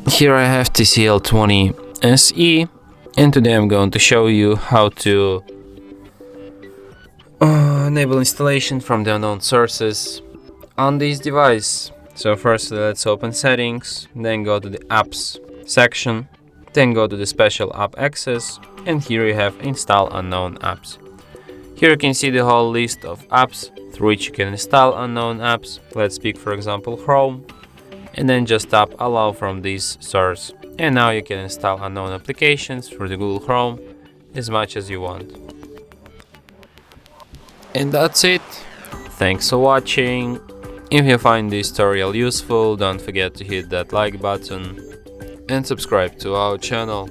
Here I have TCL 20 SE, and today I'm going to show you how to enable installation from the unknown sources on this device. So first let's open settings, then go to the apps section, then go to the special app access, and here you have install unknown apps. Here you can see the whole list of apps through which you can install unknown apps. Let's pick for example Chrome, and then just tap allow from this source, and now you can install unknown applications through the Google Chrome as much as you want. And that's it. Thanks for watching. If you find this tutorial useful, don't forget to hit that like button and subscribe to our channel.